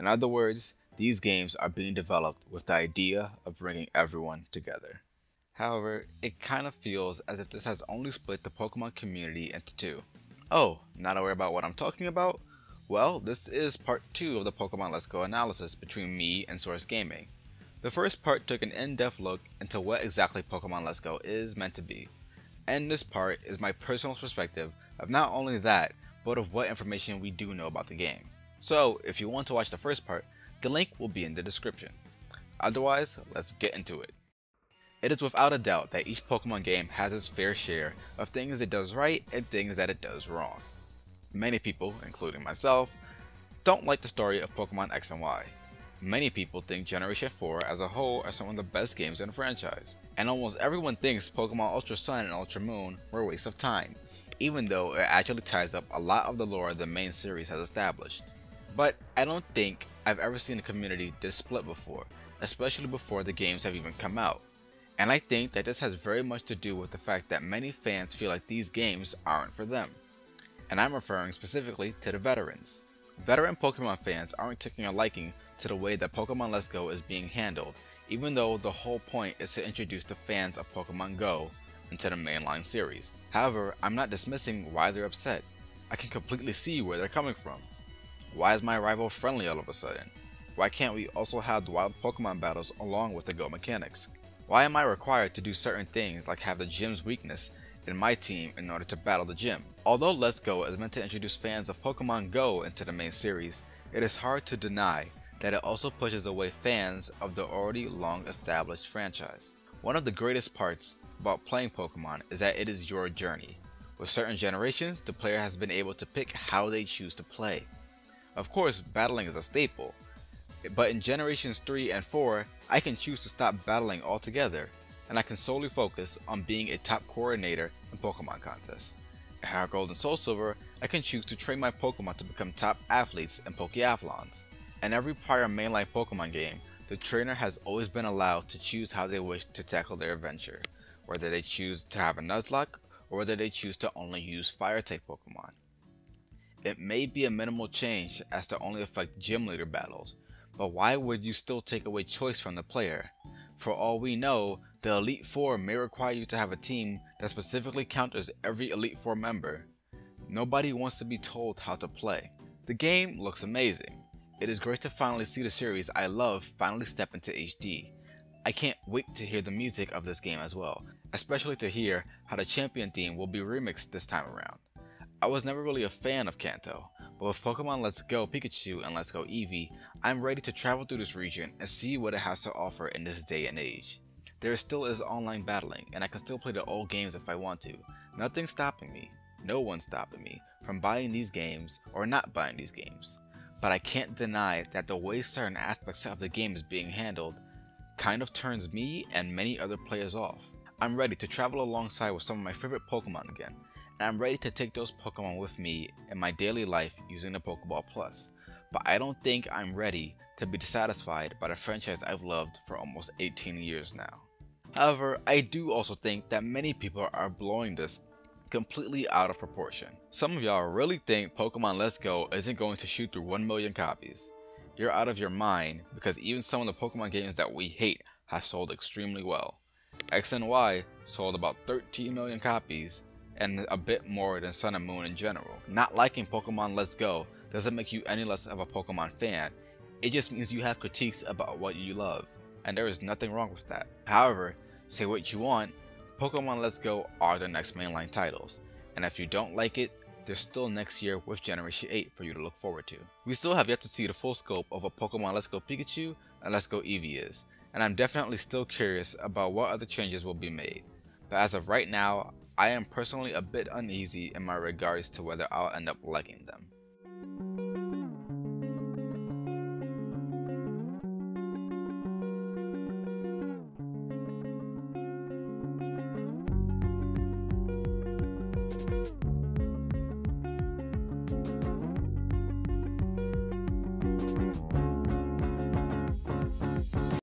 In other words, these games are being developed with the idea of bringing everyone together. However, it kind of feels as if this has only split the Pokemon community into two. Oh, not aware about what I'm talking about? Well, this is part 2 of the Pokemon Let's Go analysis between me and Source Gaming. The first part took an in-depth look into what exactly Pokemon Let's Go is meant to be, and this part is my personal perspective of not only that, but of what information we do know about the game. So, if you want to watch the first part, the link will be in the description. Otherwise, let's get into it. It is without a doubt that each Pokemon game has its fair share of things it does right and things that it does wrong. Many people, including myself, don't like the story of Pokemon X and Y. Many people think Generation 4 as a whole are some of the best games in the franchise, and almost everyone thinks Pokemon Ultra Sun and Ultra Moon were a waste of time, even though it actually ties up a lot of the lore the main series has established. But I don't think I've ever seen a community this split before, especially before the games have even come out. And I think that this has very much to do with the fact that many fans feel like these games aren't for them. And I'm referring specifically to the veterans. Veteran Pokemon fans aren't taking a liking to the way that Pokemon Let's Go is being handled, even though the whole point is to introduce the fans of Pokemon Go into the mainline series. However, I'm not dismissing why they're upset. I can completely see where they're coming from. Why is my rival friendly all of a sudden? Why can't we also have the wild Pokemon battles along with the Go mechanics? Why am I required to do certain things like have the gym's weakness in my team in order to battle the gym? Although Let's Go is meant to introduce fans of Pokemon Go into the main series, it is hard to deny that it also pushes away fans of the already long established franchise. One of the greatest parts about playing Pokemon is that it is your journey. With certain generations, the player has been able to pick how they choose to play. Of course, battling is a staple, but in generations 3 and 4, I can choose to stop battling altogether, and I can solely focus on being a top coordinator in Pokemon contests. In Heart Gold and Soul Silver, I can choose to train my Pokemon to become top athletes in Pokeathlons. In every prior mainline Pokemon game, the trainer has always been allowed to choose how they wish to tackle their adventure, whether they choose to have a Nuzlocke or whether they choose to only use Fire-type Pokemon. It may be a minimal change as to only affect gym leader battles, but why would you still take away choice from the player? For all we know, the Elite Four may require you to have a team that specifically counters every Elite Four member. Nobody wants to be told how to play. The game looks amazing. It is great to finally see the series I love finally step into HD. I can't wait to hear the music of this game as well, especially to hear how the champion theme will be remixed this time around. I was never really a fan of Kanto, but with Pokemon Let's Go Pikachu and Let's Go Eevee, I'm ready to travel through this region and see what it has to offer in this day and age. There still is online battling, and I can still play the old games if I want to. Nothing's stopping me, no one's stopping me from buying these games or not buying these games. But I can't deny that the way certain aspects of the game is being handled kind of turns me and many other players off. I'm ready to travel alongside with some of my favorite Pokemon again, and I'm ready to take those Pokemon with me in my daily life using the Pokeball Plus. But I don't think I'm ready to be dissatisfied by the franchise I've loved for almost 18 years now. However, I do also think that many people are blowing this completely out of proportion. Some of y'all really think Pokemon Let's Go isn't going to shoot through 1 million copies. You're out of your mind, because even some of the Pokemon games that we hate have sold extremely well. X and Y sold about 13 million copies, and a bit more than Sun and Moon in general. Not liking Pokemon Let's Go doesn't make you any less of a Pokemon fan, it just means you have critiques about what you love, and there is nothing wrong with that. However, say what you want, Pokemon Let's Go are the next mainline titles, and if you don't like it, there's still next year with Generation 8 for you to look forward to. We still have yet to see the full scope of what Pokemon Let's Go Pikachu and Let's Go Eevee is, and I'm definitely still curious about what other changes will be made. But as of right now, I am personally a bit uneasy in my regards to whether I'll end up liking them.